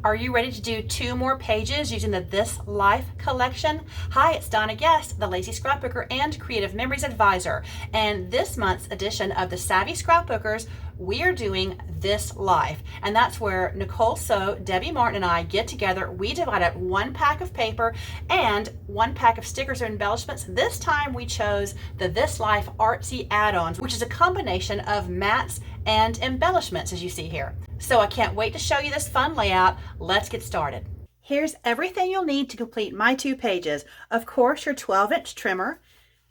Are you ready to do 2 more pages using the This Life collection? Hi, it's Donna Guest, the Lazy Scrapbooker and Creative Memories Advisor. And this month's edition of the Savvy Scrapbookers, we are doing This Life. And that's where Nicole, Debbie Martin, and I get together. We divide up 1 pack of paper and 1 pack of stickers or embellishments. This time we chose the This Life Artsy add-ons, which is a combination of mats and embellishments, as you see here. So I can't wait to show you this fun layout. Let's get started. Here's everything you'll need to complete my 2 pages. Of course, your 12-inch trimmer,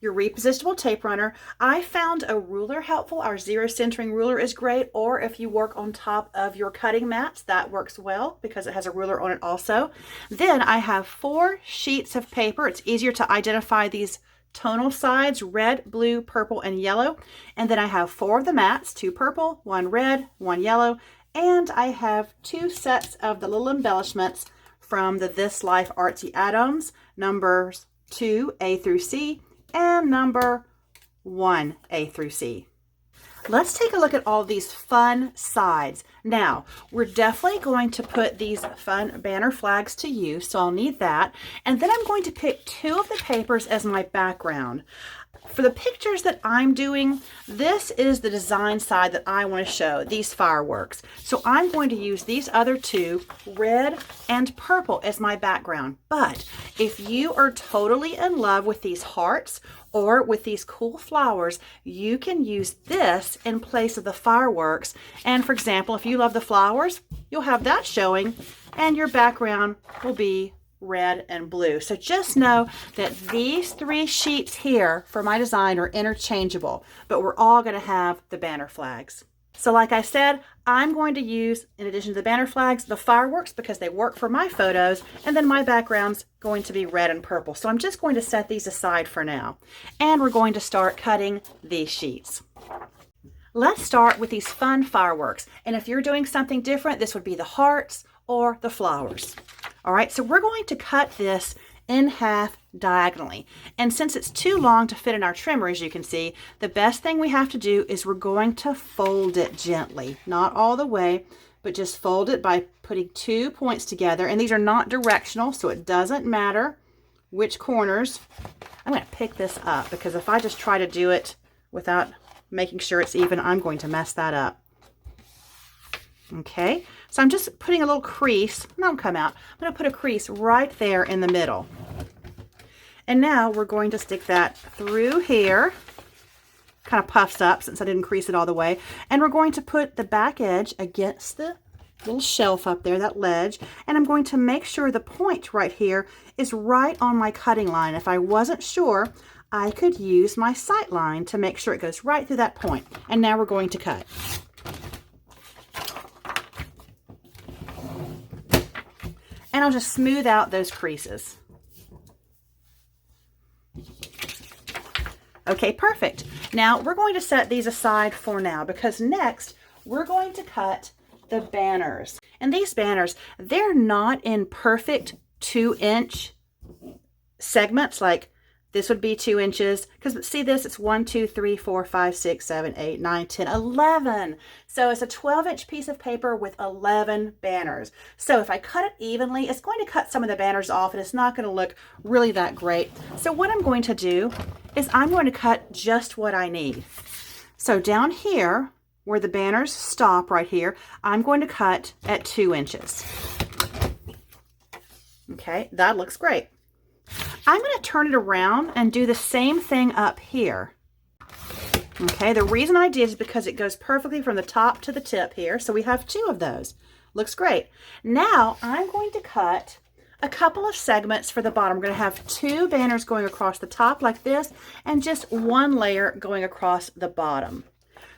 your repositionable tape runner. I found a ruler helpful. Our zero centering ruler is great, or if you work on top of your cutting mats, that works well because it has a ruler on it also. Then I have 4 sheets of paper. It's easier to identify these tonal sides: red, blue, purple, and yellow. And then I have 4 of the mats, 2 purple, 1 red, 1 yellow, and I have 2 sets of the little embellishments from the This Life Artsy add-ons, numbers 2, A through C, and number 1, A through C. Let's take a look at all these fun sides. Now, we're definitely going to put these fun banner flags to use, so I'll need that. And then I'm going to pick 2 of the papers as my background. For the pictures that I'm doing, this is the design side that I want to show, these fireworks. So I'm going to use these other 2, red and purple, as my background. But if you are totally in love with these hearts or with these cool flowers, you can use this in place of the fireworks. And for example, if you love the flowers, you'll have that showing and your background will be red and blue. So just know that these 3 sheets here for my design are interchangeable, but we're all going to have the banner flags. So like I said, I'm going to use, in addition to the banner flags, the fireworks because they work for my photos, and then my background's going to be red and purple. So I'm just going to set these aside for now. And we're going to start cutting these sheets. Let's start with these fun fireworks. And if you're doing something different, this would be the hearts or the flowers. All right, so we're going to cut this in half diagonally. And since it's too long to fit in our trimmer, as you can see, the best thing we have to do is we're going to fold it gently. Not all the way, but just fold it by putting 2 points together. And these are not directional, so it doesn't matter which corners. I'm going to pick this up because if I just try to do it without making sure it's even, I'm going to mess that up. Okay, so I'm just putting a little crease. Don't come out. I'm going to put a crease right there in the middle. And now we're going to stick that through here. Kind of puffs up since I didn't crease it all the way. And we're going to put the back edge against the little shelf up there, that ledge. And I'm going to make sure the point right here is right on my cutting line. If I wasn't sure, I could use my sight line to make sure it goes right through that point. And now we're going to cut. And I'll just smooth out those creases. Okay, perfect. Now we're going to set these aside for now because next we're going to cut the banners. And these banners, they're not in perfect 2-inch segments. Like this would be 2 inches, because see this, it's 1, 2, 3, 4, 5, 6, 7, 8, 9, 10, 11. So it's a 12-inch piece of paper with 11 banners. So if I cut it evenly, it's going to cut some of the banners off and it's not going to look really that great. So what I'm going to do is I'm going to cut just what I need. So down here, where the banners stop right here, I'm going to cut at 2 inches. Okay, that looks great. I'm going to turn it around and do the same thing up here. Okay, the reason I did is because it goes perfectly from the top to the tip here. So we have 2 of those. Looks great. Now I'm going to cut a couple of segments for the bottom. We're going to have 2 banners going across the top like this and just 1 layer going across the bottom.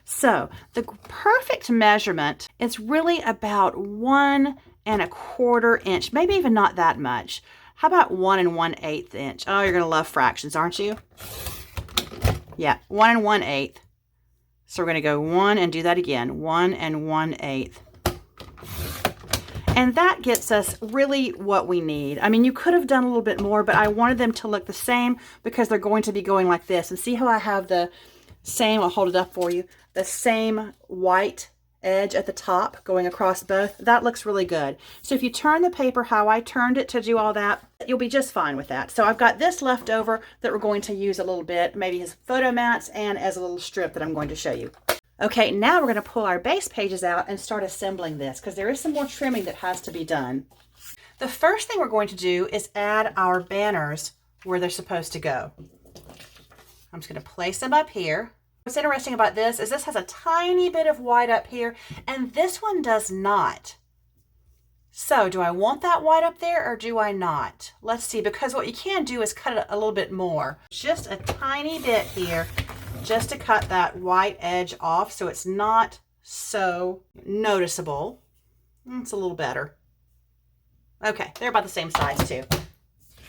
So the perfect measurement is really about 1 1/4 inch, maybe even not that much. How about 1 1/8 inch? Oh, you're going to love fractions, aren't you? Yeah, 1 1/8. So we're going to go 1 and do that again. 1 1/8. And that gets us really what we need. I mean, you could have done a little bit more, but I wanted them to look the same because they're going to be going like this. And see how I have the same, I'll hold it up for you, the same white edge at the top going across both. That looks really good. So if you turn the paper how I turned it to do all that, you'll be just fine with that. So I've got this left over that we're going to use a little bit, maybe as photo mats and as a little strip that I'm going to show you. Okay, now we're going to pull our base pages out and start assembling this because there is some more trimming that has to be done. The first thing we're going to do is add our banners where they're supposed to go. I'm just going to place them up here. What's interesting about this is this has a tiny bit of white up here, and this one does not. So do I want that white up there or do I not? Let's see, because what you can do is cut it a little bit more. Just a tiny bit here, just to cut that white edge off so it's not so noticeable. It's a little better. Okay, they're about the same size too.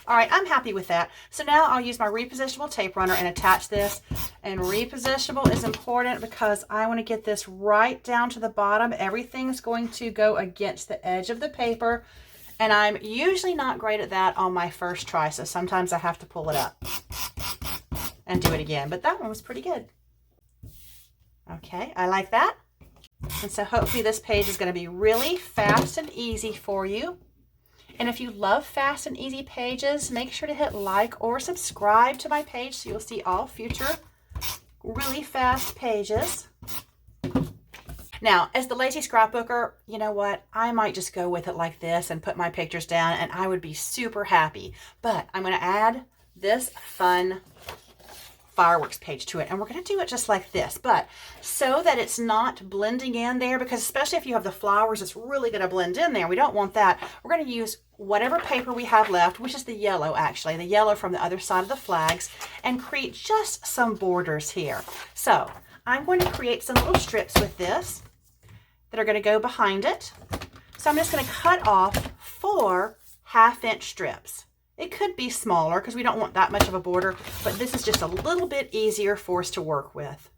All right, I'm happy with that. So now I'll use my repositionable tape runner and attach this. And repositionable is important because I want to get this right down to the bottom. Everything's going to go against the edge of the paper. And I'm usually not great at that on my first try, so sometimes I have to pull it up and do it again. But that one was pretty good. Okay, I like that. And so hopefully this page is going to be really fast and easy for you. And if you love fast and easy pages, make sure to hit like or subscribe to my page so you'll see all future really fast pages. Now, as the Lazy Scrapbooker, you know what? I might just go with it like this and put my pictures down and I would be super happy. But I'm going to add this fun fireworks page to it, and we're going to do it just like this, but so that it's not blending in there, because especially if you have the flowers, it's really going to blend in there. We don't want that. We're going to use whatever paper we have left, which is the yellow, actually the yellow from the other side of the flags, and create just some borders here. So I'm going to create some little strips with this that are going to go behind it. So I'm just going to cut off 4 half-inch strips. It could be smaller because we don't want that much of a border, but this is just a little bit easier for us to work with.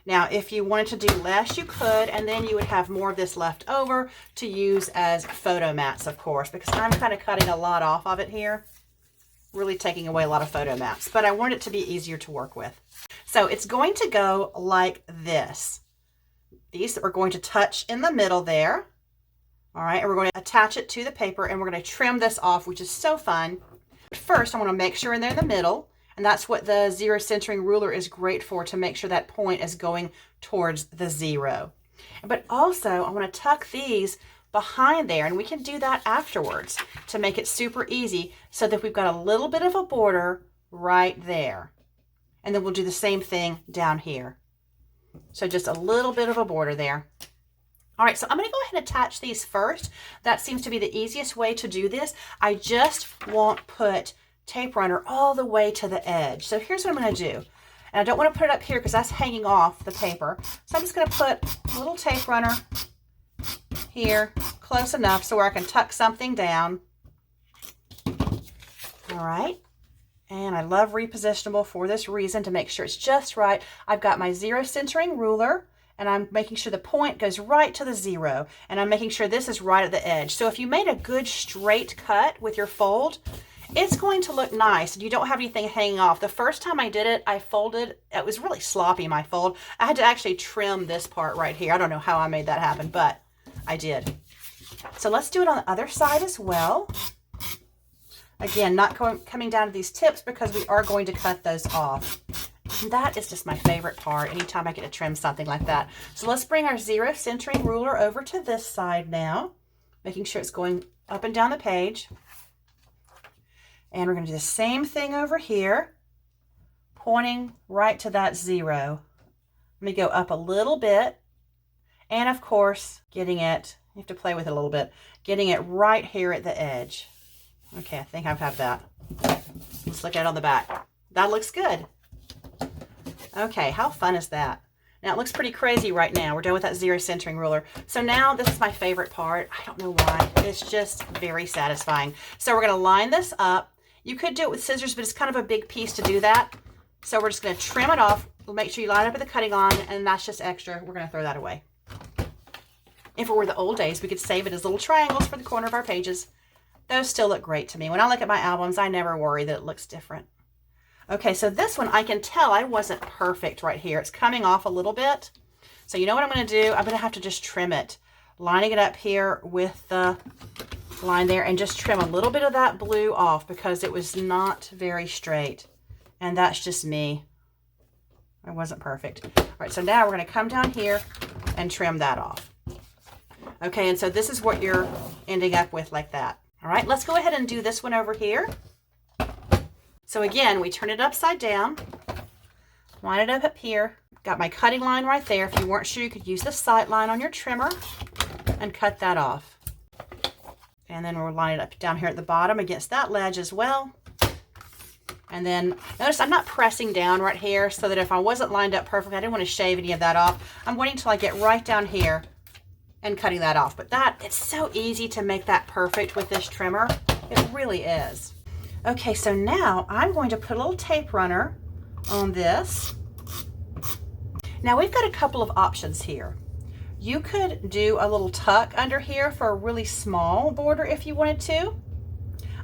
Now, if you wanted to do less, you could, and then you would have more of this left over to use as photo mats, of course, because I'm kind of cutting a lot off of it here, really taking away a lot of photo mats, but I want it to be easier to work with. So it's going to go like this. These are going to touch in the middle there. All right, and we're going to attach it to the paper and we're going to trim this off, which is so fun. But first, I want to make sure they're in the middle, and that's what the 0 centering ruler is great for, to make sure that point is going towards the 0. But also, I want to tuck these behind there, and we can do that afterwards to make it super easy so that we've got a little bit of a border right there. And then we'll do the same thing down here. So just a little bit of a border there. All right, so I'm going to go ahead and attach these first. That seems to be the easiest way to do this. I just won't put tape runner all the way to the edge. So here's what I'm going to do. And I don't want to put it up here because that's hanging off the paper. So I'm just going to put a little tape runner here, close enough so where I can tuck something down. All right. And I love repositionable for this reason, to make sure it's just right. I've got my 0 centering ruler, and I'm making sure the point goes right to the 0, and I'm making sure this is right at the edge. So if you made a good straight cut with your fold, it's going to look nice and you don't have anything hanging off. The first time I did it, I folded, it was really sloppy, my fold. I had to actually trim this part right here. I don't know how I made that happen, but I did. So let's do it on the other side as well. Again, not coming down to these tips because we are going to cut those off. And that is just my favorite part, anytime I get to trim something like that. So let's bring our 0 centering ruler over to this side now, making sure it's going up and down the page. And we're going to do the same thing over here, pointing right to that 0. Let me go up a little bit. And of course, getting it, you have to play with it a little bit, getting it right here at the edge. Okay, I think I have that. Let's look at it on the back. That looks good. Okay, how fun is that? Now it looks pretty crazy right now. We're done with that 0 centering ruler. So now this is my favorite part. I don't know why. It's just very satisfying. So we're going to line this up. You could do it with scissors, but it's kind of a big piece to do that. So we're just going to trim it off. We'll make sure you line up with the cutting on, and that's just extra. We're going to throw that away. If it were the old days, we could save it as little triangles for the corner of our pages. Those still look great to me. When I look at my albums, I never worry that it looks different. Okay, so this one I can tell I wasn't perfect right here. It's coming off a little bit. So you know what I'm going to do? I'm going to have to just trim it, lining it up here with the line there, and just trim a little bit of that blue off because it was not very straight. And that's just me. I wasn't perfect. All right, so now we're going to come down here and trim that off. Okay, and so this is what you're ending up with like that. All right, let's go ahead and do this one over here. So again, we turn it upside down, line it up here. Got my cutting line right there. If you weren't sure, you could use the sight line on your trimmer and cut that off. And then we'll line it up down here at the bottom against that ledge as well. And then notice I'm not pressing down right here so that if I wasn't lined up perfectly, I didn't want to shave any of that off. I'm waiting till I get right down here and cutting that off. But it's so easy to make that perfect with this trimmer. It really is. Okay, so now I'm going to put a little tape runner on this. Now we've got a couple of options here. You could do a little tuck under here for a really small border if you wanted to.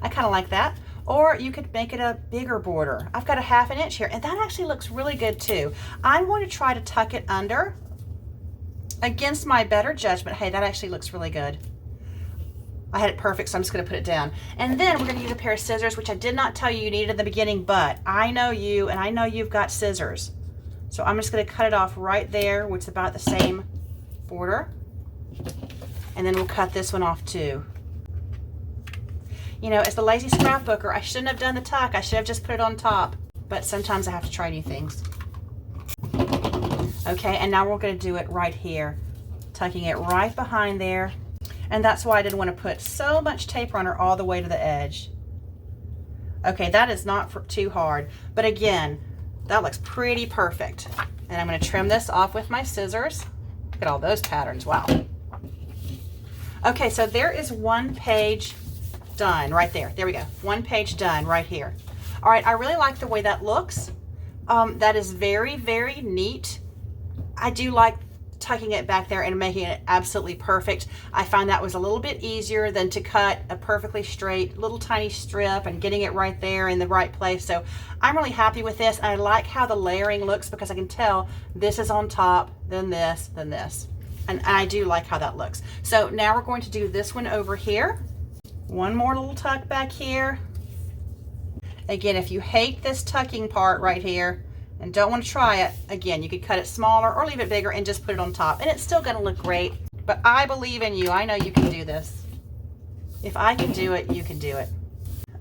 I kind of like that. Or you could make it a bigger border. I've got a 1/2 inch here, and that actually looks really good too. I'm going to try to tuck it under against my better judgment. Hey, that actually looks really good. I had it perfect, so I'm just going to put it down. And then we're going to use a pair of scissors, which I did not tell you needed in the beginning, but I know you, and I know you've got scissors. So I'm just going to cut it off right there, which is about the same border. And then we'll cut this one off too. You know, as the Lazy Scrapbooker, I shouldn't have done the tuck. I should have just put it on top. But sometimes I have to try new things. Okay, and now we're going to do it right here. Tucking it right behind there. And that's why I didn't want to put so much tape runner all the way to the edge. Okay, that is not too hard. But again, that looks pretty perfect. And I'm going to trim this off with my scissors. Look at all those patterns. Wow. Okay, so there is one page done right there. There we go. One page done right here. All right, I really like the way that looks. That is very, very neat. I do like tucking it back there and making it absolutely perfect. I find that was a little bit easier than to cut a perfectly straight little tiny strip and getting it right there in the right place. So I'm really happy with this. And I like how the layering looks because I can tell this is on top, then this, then this. And I do like how that looks. So now we're going to do this one over here. One more little tuck back here. Again, if you hate this tucking part right here and don't want to try it, again, you could cut it smaller or leave it bigger and just put it on top. And it's still going to look great. But I believe in you. I know you can do this. If I can do it, you can do it.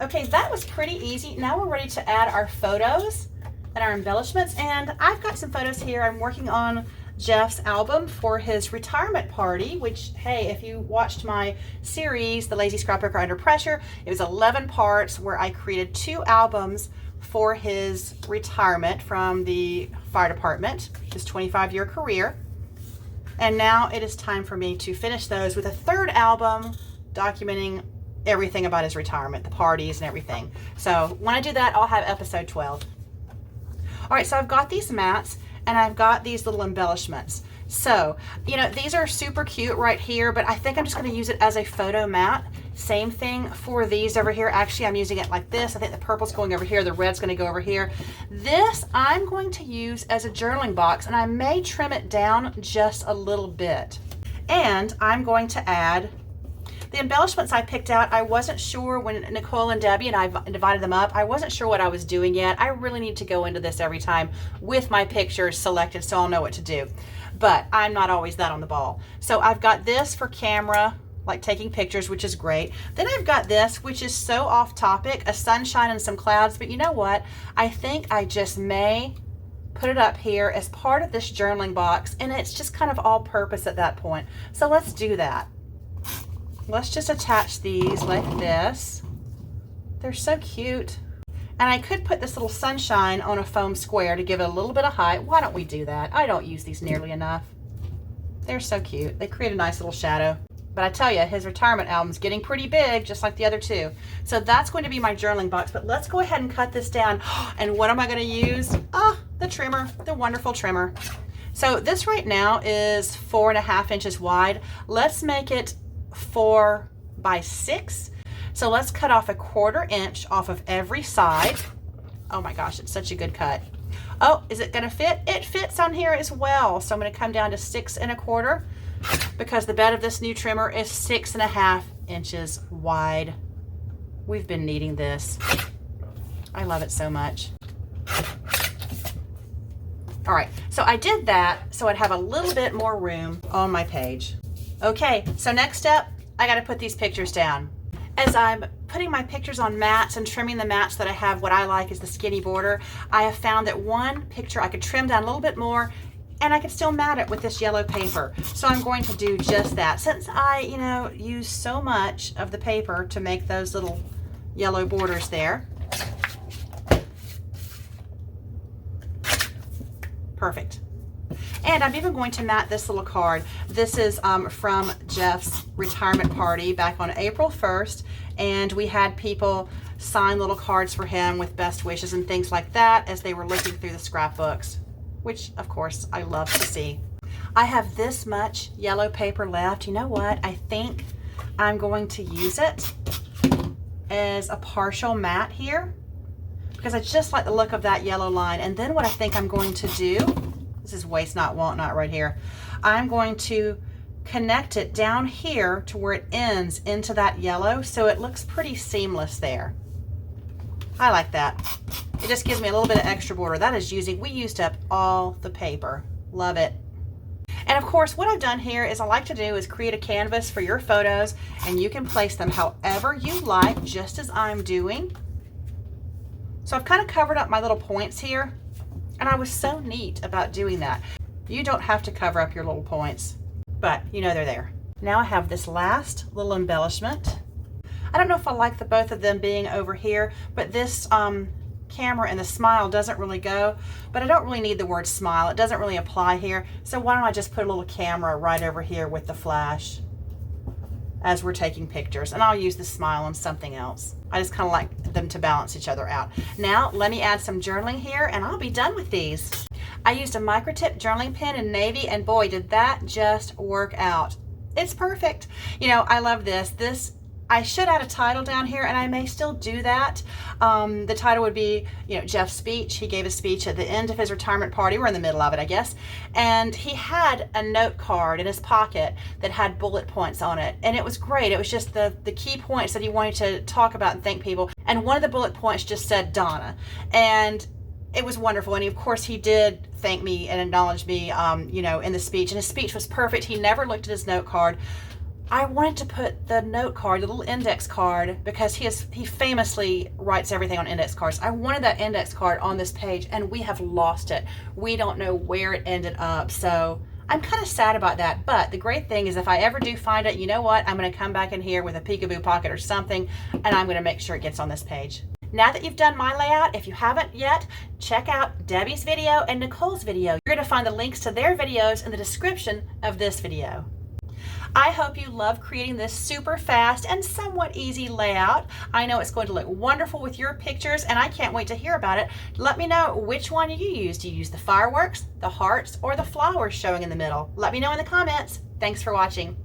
Okay, that was pretty easy. Now we're ready to add our photos and our embellishments. And I've got some photos here. I'm working on Jeff's album for his retirement party, which, hey, if you watched my series, The Lazy Scrapbooker Under Pressure, it was 11 parts where I created 2 albums for his retirement from the fire department, his 25-year career. And now it is time for me to finish those with a 3rd album documenting everything about his retirement, the parties and everything. So when I do that, I'll have episode 12. All right, so I've got these mats and I've got these little embellishments. So, you know, these are super cute right here, but I think I'm just going to use it as a photo mat. Same thing for these over here. Actually, I'm using it like this. I think the purple's going over here. The red's going to go over here. This I'm going to use as a journaling box, and I may trim it down just a little bit. And I'm going to add the embellishments I picked out. I wasn't sure when Nicole and Debbie and I divided them up. I wasn't sure what I was doing yet. I really need to go into this every time with my pictures selected so I'll know what to do. But I'm not always that on the ball. So I've got this for camera, like taking pictures, which is great. Then I've got this, which is so off topic, a sunshine and some clouds. But you know what? I think I just may put it up here as part of this journaling box, and it's just kind of all purpose at that point. So let's do that. Let's just attach these like this. They're so cute. And I could put this little sunshine on a foam square to give it a little bit of height. Why don't we do that? I don't use these nearly enough. They're so cute. They create a nice little shadow. But I tell you, his retirement album's getting pretty big, just like the other 2. So that's going to be my journaling box. But let's go ahead and cut this down. And what am I going to use? The trimmer, the wonderful trimmer. So this right now is 4.5 inches wide. Let's make it 4 by 6. So let's cut off 1/4 inch off of every side. Oh my gosh, it's such a good cut. Oh, is it gonna fit? It fits on here as well. So I'm gonna come down to 6 1/4 because the bed of this new trimmer is 6 1/2 inches wide. We've been needing this. I love it so much. All right, so I did that so I'd have a little bit more room on my page. Okay, so next step, I gotta put these pictures down. As I'm putting my pictures on mats and trimming the mats that I have, what I like is the skinny border, I have found that one picture I could trim down a little bit more and I could still mat it with this yellow paper. So I'm going to do just that. Since I, use so much of the paper to make those little yellow borders there. Perfect. And I'm even going to mat this little card. This is from Jeff's retirement party back on April 1st. And we had people sign little cards for him with best wishes and things like that as they were looking through the scrapbooks, which of course I love to see. I have this much yellow paper left. You know what? I think I'm going to use it as a partial mat here because I just like the look of that yellow line. And then what I think I'm going to do, this is waste not, want not right here. I'm going to connect it down here to where it ends into that yellow so it looks pretty seamless there. I like that. It just gives me a little bit of extra border. That is we used up all the paper. Love it. And of course, what I've done here is I like to do is create a canvas for your photos and you can place them however you like, just as I'm doing. So I've kind of covered up my little points here. And I was so neat about doing that. You don't have to cover up your little points, but they're there. Now I have this last little embellishment. I don't know if I like the both of them being over here, but this camera and the smile doesn't really go, but I don't really need the word smile. It doesn't really apply here. So why don't I just put a little camera right over here with the flash as we're taking pictures, and I'll use the smile on something else. I just kind of like them to balance each other out. Now let me add some journaling here and I'll be done with these. I used a microtip journaling pen in navy and boy did that just work out. It's perfect. I love this. I should add a title down here and I may still do that. The title would be, Jeff's speech. He gave a speech at the end of his retirement party. We're in the middle of it, I guess. And he had a note card in his pocket that had bullet points on it. And it was great. It was just the key points that he wanted to talk about and thank people. And one of the bullet points just said Donna. And it was wonderful. And of course he did thank me and acknowledge me, in the speech. And his speech was perfect. He never looked at his note card. I wanted to put the note card, the little index card, because he famously writes everything on index cards. I wanted that index card on this page and we have lost it. We don't know where it ended up. So I'm kind of sad about that. But the great thing is if I ever do find it, you know what? I'm going to come back in here with a peekaboo pocket or something and I'm going to make sure it gets on this page. Now that you've done my layout, if you haven't yet, check out Debbie's video and Nicole's video. You're going to find the links to their videos in the description of this video. I hope you love creating this super fast and somewhat easy layout. I know it's going to look wonderful with your pictures and I can't wait to hear about it. Let me know which one you use. Do you use the fireworks, the hearts, or the flowers showing in the middle? Let me know in the comments. Thanks for watching.